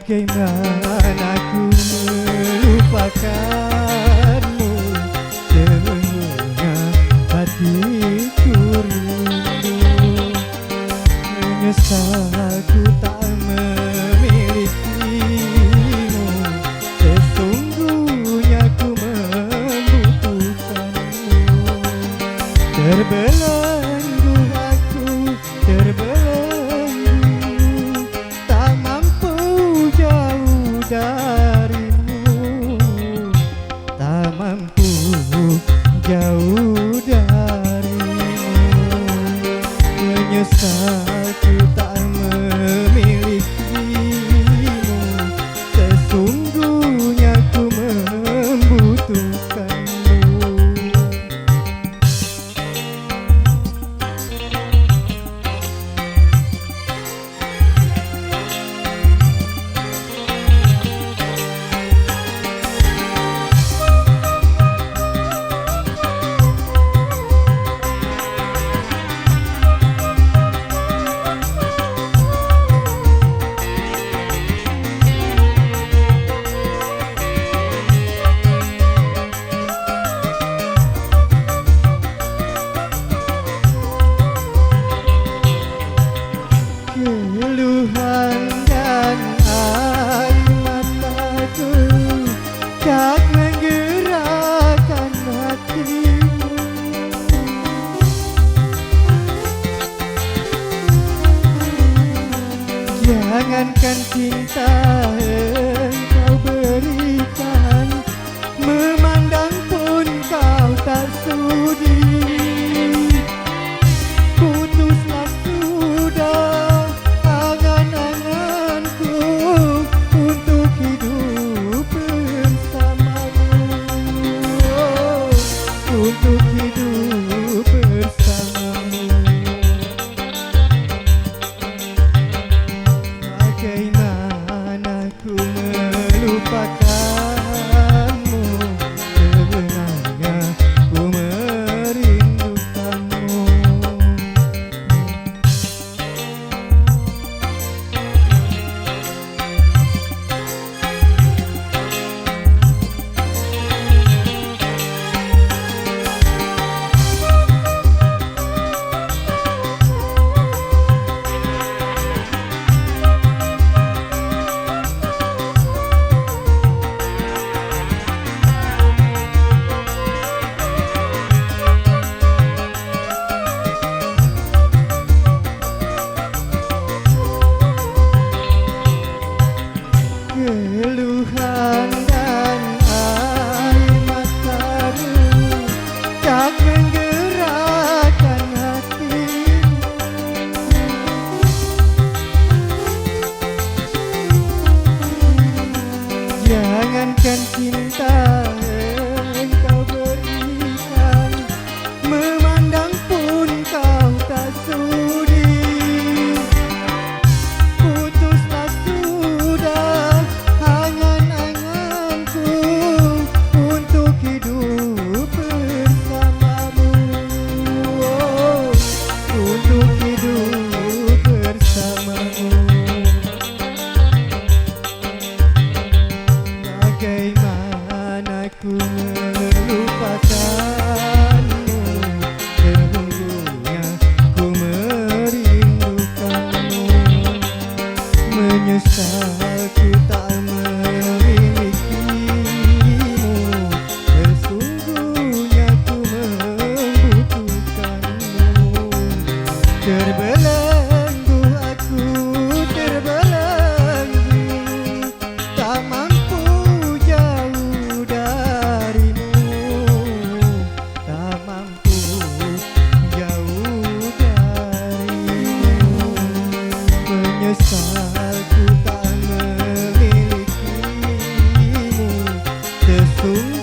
Bagaimana ku melupakanmu, sesungguhnya hatiku rindu. Menyesal ku tak memilikimu, sesungguhnya ku membutuhkanmu. Terbelenggu aku, terbelenggu, tak mampu jauh darimu, tak mampu jauh darimu. Menyesal ku tak memilikimu, sesungguhnya ku membutuhkanmu. Keluhan dan air mataku tak menggerakkan hatimu. Jangankan cinta engkau berikan, memandang pun kau tak sudi. Putuslah sudah angan-anganku untuk hidup bersamamu, untuk hidup bersamamu. Bagaimana ku melupakanmu, sebenarnya ku merindukanmu. Keluhan dan air matamu tak menggerakkan hatimu. Jangankan cinta engkau berikan, memandang pun kau tak sudi. Putuslah sudah angan-anganku untuk hidup bersamamu, untuk hidup bersamamu. Bagaimana ku melupakanmu, sesungguhnya ku merindukanmu. Menyesal ku tak memilikimu, sesungguhnya ku membutuhkanmu. Terbelenggu aku, terbelenggu, tak mampu jauh darimu, tak mampu jauh darimu. Menyesal ku tak memilikimu, sesungguhnya